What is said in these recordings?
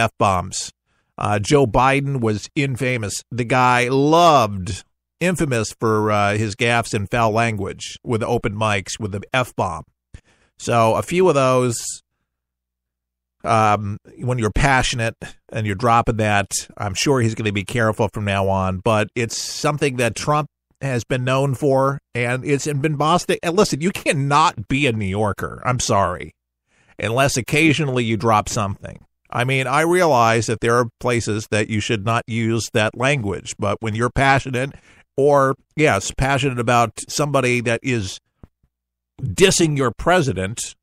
F-bombs. Joe Biden was infamous. The guy infamous for his gaffes and foul language with open mics with the F-bomb. So a few of those, when you're passionate and you're dropping that, I'm sure he's going to be careful from now on. But it's something that Trump has been known for, and it's been Boston. And listen, you cannot be a New Yorker. I'm sorry, unless occasionally you drop something. I mean, I realize that there are places that you should not use that language, but when you're passionate or, yes, passionate about somebody that is dissing your president,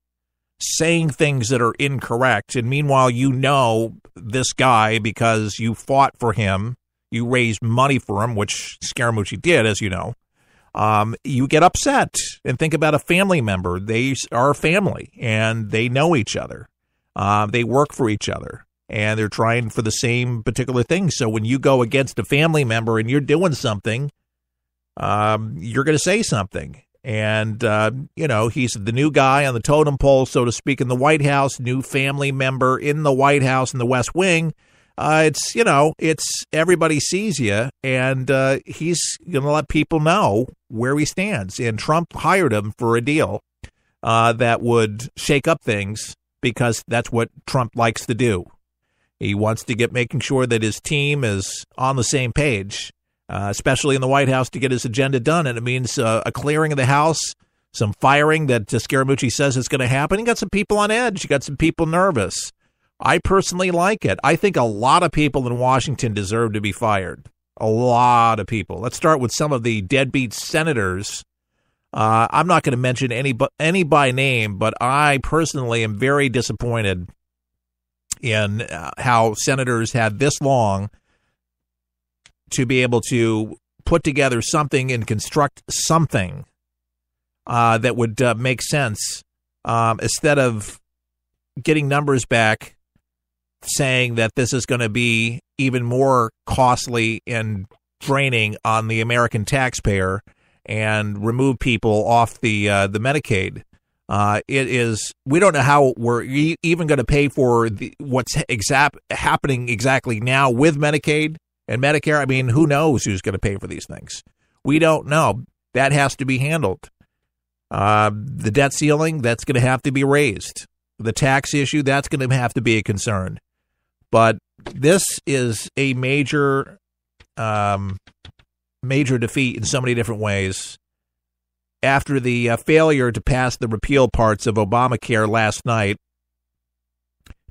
saying things that are incorrect, and meanwhile you know this guy because you fought for him, you raised money for him, which Scaramucci did, as you know, you get upset and think about a family member. They are a family, and they know each other. They work for each other, and they're trying for the same particular thing. So when you go against a family member and you're doing something, you're going to say something. And, he's the new guy on the totem pole, so to speak, in the White House, new family member in the White House in the West Wing. It's everybody sees you, and he's going to let people know where he stands. And Trump hired him for a deal that would shake up things, because that's what Trump likes to do. He wants to making sure that his team is on the same page, especially in the White House, to get his agenda done. And it means a clearing of the House, some firing that Scaramucci says is going to happen. You got some people on edge. You got some people nervous. I personally like it. I think a lot of people in Washington deserve to be fired. A lot of people. Let's start with some of the deadbeat senators. I'm not going to mention any by name, but I personally am very disappointed in how senators had this long to be able to put together something and construct something that would make sense, instead of getting numbers back saying that this is going to be even more costly and draining on the American taxpayer and remove people off the Medicaid. We don't know how we're even going to pay for what's happening exactly now with Medicaid and Medicare. I mean, who knows who's going to pay for these things? We don't know. That has to be handled. The debt ceiling, that's going to have to be raised. The tax issue, that's going to have to be a concern. But this is a major defeat in so many different ways. After the failure to pass the repeal parts of Obamacare last night,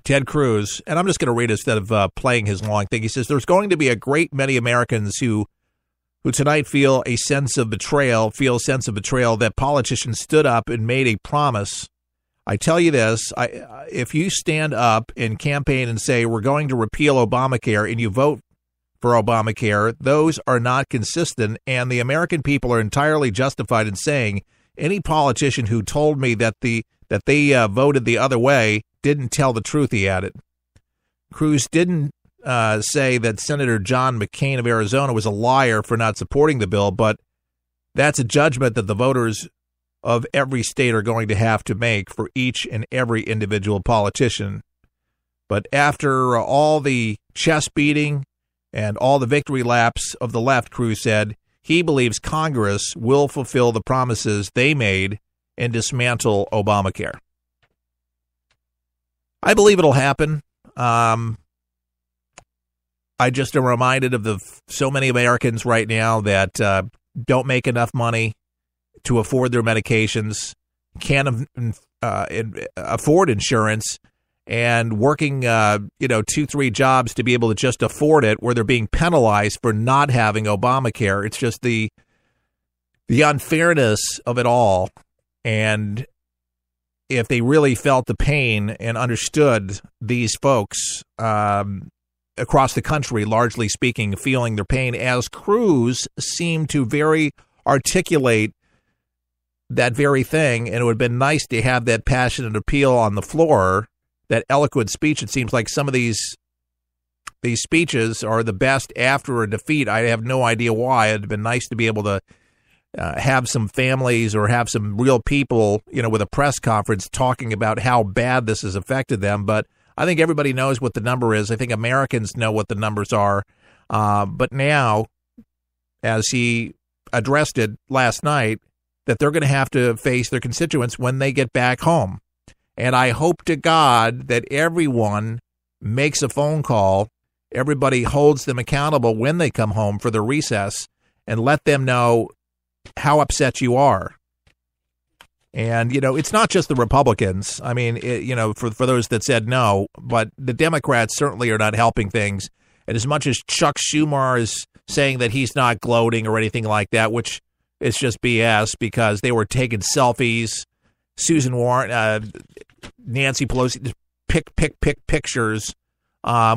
Ted Cruz, and I'm just going to read it instead of playing his long thing. He says, there's going to be a great many Americans who tonight feel a sense of betrayal that politicians stood up and made a promise. I tell you this, if you stand up and campaign and say we're going to repeal Obamacare and you vote for Obamacare, those are not consistent, and the American people are entirely justified in saying any politician who told me that they voted the other way didn't tell the truth, he added. Cruz didn't say that Senator John McCain of Arizona was a liar for not supporting the bill, but that's a judgment that the voters of every state are going to have to make for each and every individual politician. But after all the chest beating and all the victory laps of the left, Cruz said, he believes Congress will fulfill the promises they made and dismantle Obamacare. I believe it'll happen. I just am reminded of so many Americans right now that don't make enough money to afford their medications, can't afford insurance, and working 2-3 jobs to be able to just afford it, where they're being penalized for not having Obamacare. It's just the unfairness of it all. And if they really felt the pain and understood these folks across the country, largely speaking, feeling their pain, as Cruz seemed to very articulate that very thing, and it would have been nice to have that passionate appeal on the floor, that eloquent speech. It seems like some of these speeches are the best after a defeat. I have no idea why. It'd have been nice to be able to have some families or have some real people, with a press conference talking about how bad this has affected them. But I think everybody knows what the number is. I think Americans know what the numbers are. But now, as he addressed it last night, that they're going to have to face their constituents when they get back home. And I hope to God that everyone makes a phone call, everybody holds them accountable when they come home for their recess, and let them know how upset you are. And, it's not just the Republicans. I mean, for those that said no, but the Democrats certainly are not helping things. And as much as Chuck Schumer is saying that he's not gloating or anything like that, which is just BS because they were taking selfies, Susan Warren, Nancy Pelosi, pick pictures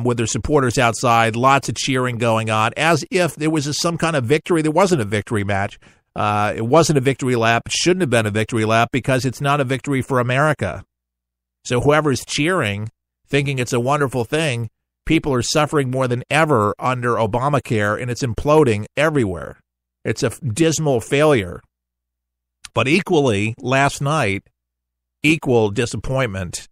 with their supporters outside, lots of cheering going on, as if there was some kind of victory. There wasn't a victory match. It wasn't a victory lap. It shouldn't have been a victory lap because it's not a victory for America. So whoever's cheering, thinking it's a wonderful thing, people are suffering more than ever under Obamacare, and it's imploding everywhere. It's a dismal failure. But equally, last night, equal disappointment,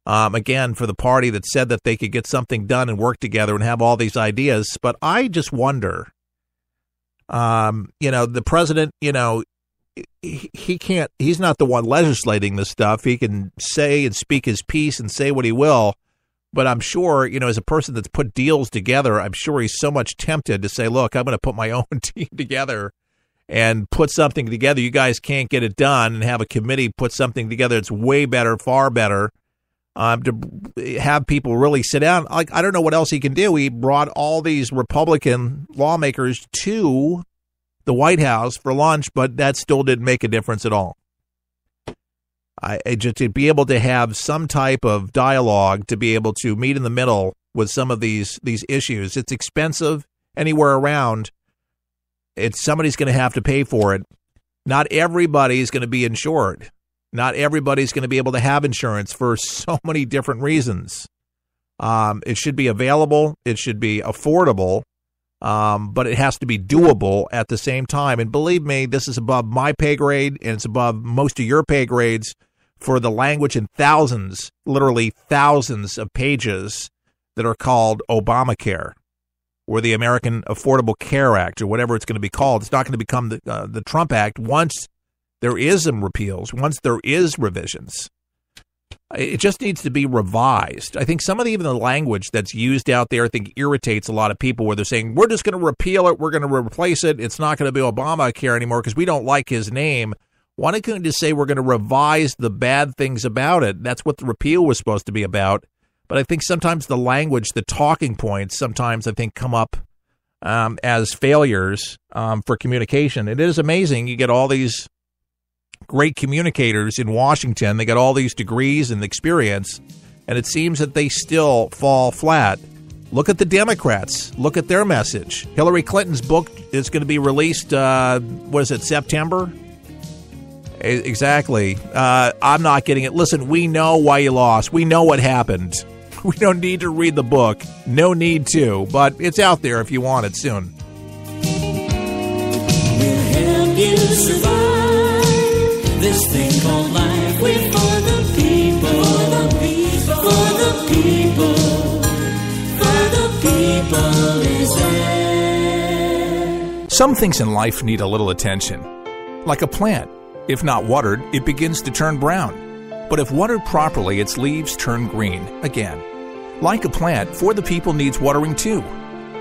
again, for the party that said that they could get something done and work together and have all these ideas. But I just wonder, the president, he can't, he's not the one legislating this stuff. He can say and speak his piece and say what he will. But I'm sure, as a person that's put deals together, I'm sure he's so much tempted to say, look, I'm going to put my own team together and put something together. You guys can't get it done, and have a committee put something together that's way better, far better, to have people really sit down. Like, I don't know what else he can do. He brought all these Republican lawmakers to the White House for lunch, but that still didn't make a difference at all. Just to be able to have some type of dialogue, to be able to meet in the middle with some of these issues. It's expensive anywhere around. Somebody's going to have to pay for it. Not everybody's going to be insured. Not everybody's going to be able to have insurance for so many different reasons. It should be available. It should be affordable. But it has to be doable at the same time. And believe me, this is above my pay grade, and it's above most of your pay grades for the language in thousands, literally thousands of pages that are called Obamacare, or the American Affordable Care Act, or whatever it's going to be called. It's not going to become the Trump Act once there is some repeals, once there is revisions. It just needs to be revised. I think some of even the language that's used out there, I think, irritates a lot of people, where they're saying, we're just going to repeal it, we're going to replace it, it's not going to be Obamacare anymore because we don't like his name. Why don't you just say we're going to revise the bad things about it? That's what the repeal was supposed to be about. But I think sometimes the language, the talking points, sometimes I think come up as failures for communication. It is amazing. You get all these great communicators in Washington. They got all these degrees and experience, and it seems that they still fall flat. Look at the Democrats. Look at their message. Hillary Clinton's book is going to be released, September? Exactly. I'm not getting it. Listen, we know why you lost. We know what happened. We don't need to read the book. No need to, but it's out there if you want it soon. We'll help you survive this thing called life. We're for the people, for the people, for the people is there. Some things in life need a little attention. Like a plant. If not watered, it begins to turn brown. But if watered properly, its leaves turn green again. Like a plant, For the People needs watering too.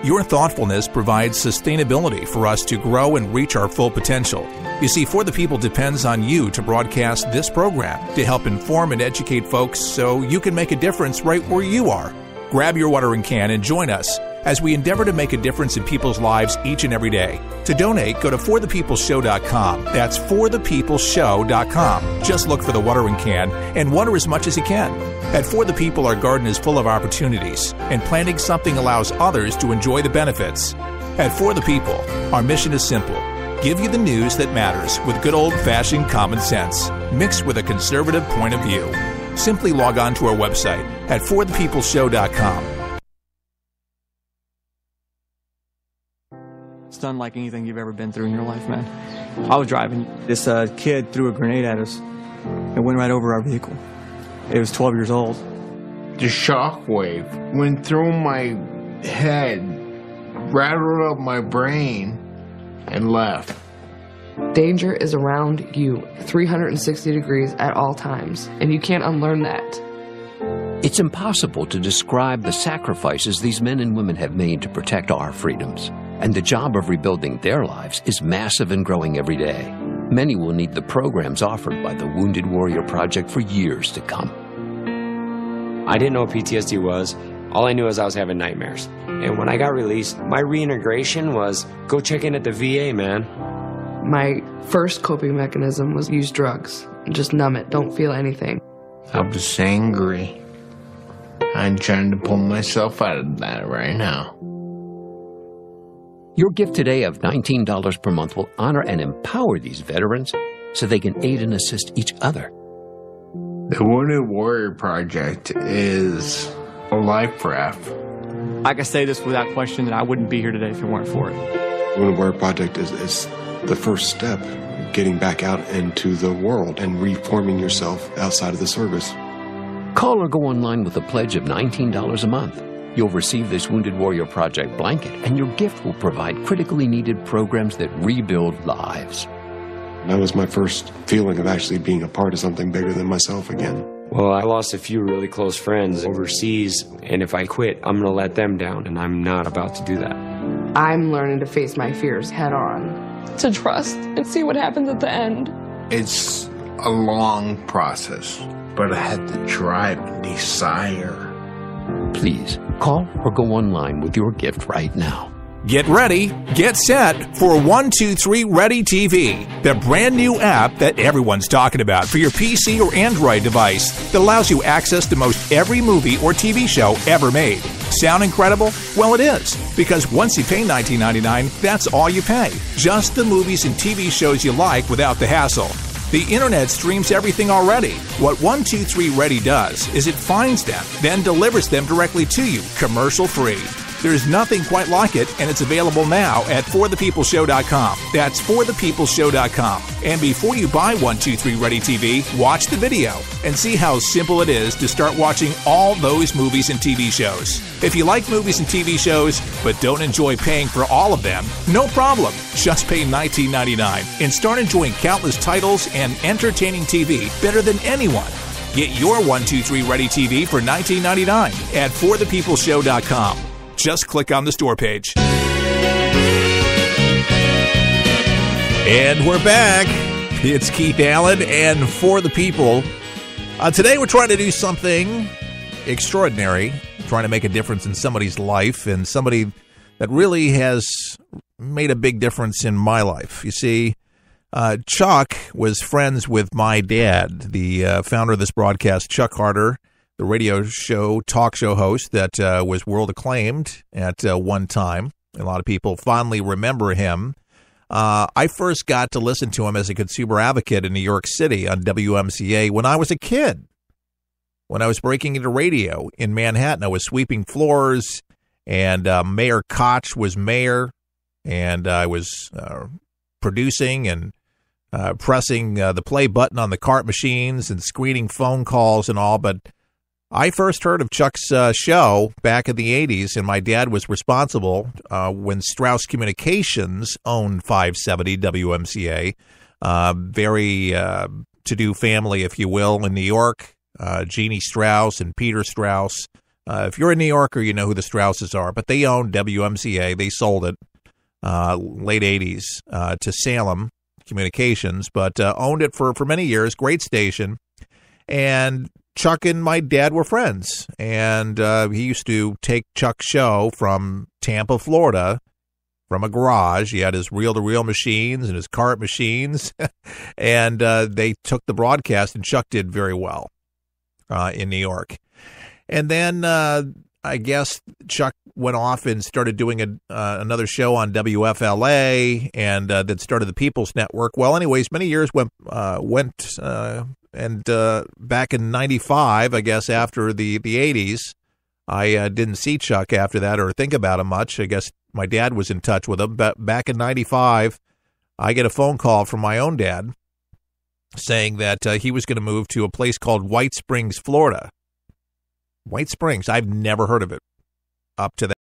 Your thoughtfulness provides sustainability for us to grow and reach our full potential. You see, For the People depends on you to broadcast this program to help inform and educate folks so you can make a difference right where you are. Grab your watering can and join us as we endeavor to make a difference in people's lives each and every day. To donate, go to forthepeopleshow.com. That's forthepeopleshow.com. Just look for the watering can and water as much as you can. At For the People, our garden is full of opportunities, and planting something allows others to enjoy the benefits. At For the People, our mission is simple. Give you the news that matters with good old-fashioned common sense, mixed with a conservative point of view. Simply log on to our website at forthepeopleshow.com. It's unlike anything you've ever been through in your life, man. I was driving. This kid threw a grenade at us and went right over our vehicle. It was 12 years old. the shockwave went through my head, rattled up my brain, and left. Danger is around you 360 degrees at all times, and you can't unlearn that. It's impossible to describe the sacrifices these men and women have made to protect our freedoms. And the job of rebuilding their lives is massive and growing every day. Many will need the programs offered by the Wounded Warrior Project for years to come. I didn't know what PTSD was. All I knew was I was having nightmares. And when I got released, my reintegration was go check in at the VA, man. My first coping mechanism was use drugs. Just numb it, don't feel anything. I was angry. I'm trying to pull myself out of that right now. Your gift today of $19 per month will honor and empower these veterans so they can aid and assist each other. The Wounded Warrior Project is a life raft. I can say this without question that I wouldn't be here today if it weren't for it. Wounded Warrior Project is the first step, getting back out into the world and reforming yourself outside of the service. Call or go online with a pledge of $19 a month. You'll receive this Wounded Warrior Project blanket, and your gift will provide critically needed programs that rebuild lives. That was my first feeling of actually being a part of something bigger than myself again. Well, I lost a few really close friends overseas, and if I quit, I'm going to let them down, and I'm not about to do that. I'm learning to face my fears head on. To trust and see what happens at the end. It's a long process, but I had the drive and desire. Please, call or go online with your gift right now. Get ready, get set for 123 Ready TV, the brand new app that everyone's talking about for your PC or Android device that allows you access to most every movie or TV show ever made. Sound incredible? Well, it is, because once you pay $19.99, that's all you pay. Just the movies and TV shows you like without the hassle. The internet streams everything already. What 123 Ready does is it finds them, then delivers them directly to you, commercial-free. There's nothing quite like it, and it's available now at forthepeopleshow.com. That's forthepeopleshow.com. And before you buy 123 Ready TV, watch the video and see how simple it is to start watching all those movies and TV shows. If you like movies and TV shows, but don't enjoy paying for all of them, no problem. Just pay $19.99 and start enjoying countless titles and entertaining TV better than anyone. Get your 123 Ready TV for $19.99 at forthepeopleshow.com. Just click on the store page. And we're back. It's Keith Allen and For the People. Today we're trying to do something extraordinary, trying to make a difference in somebody's life, and somebody that really has made a big difference in my life. You see, Chuck was friends with my dad, the founder of this broadcast, Chuck Harder, the radio show, talk show host that was world acclaimed at one time. A lot of people fondly remember him. I first got to listen to him as a consumer advocate in New York City on WMCA when I was a kid. When I was breaking into radio in Manhattan, I was sweeping floors, and Mayor Koch was mayor, and I was producing and pressing the play button on the cart machines and screening phone calls and all, but I first heard of Chuck's show back in the 80s, and my dad was responsible when Strauss Communications owned 570 WMCA. Very to-do family, if you will, in New York. Jeannie Strauss and Peter Strauss. If you're a New Yorker, you know who the Strausses are, but they owned WMCA. They sold it late 80s to Salem Communications, but owned it for many years. Great station. And Chuck and my dad were friends, and he used to take Chuck's show from Tampa, Florida, from a garage. He had his reel-to-reel machines and his cart machines, and they took the broadcast, and Chuck did very well in New York. And then I guess Chuck went off and started doing another show on WFLA, and then started the People's Network. Well, anyways, many years went and back in 95, I guess after the 80s, I didn't see Chuck after that or think about him much. I guess my dad was in touch with him. But back in 95, I get a phone call from my own dad saying that he was going to move to a place called White Springs, Florida. White Springs. I've never heard of it up to that.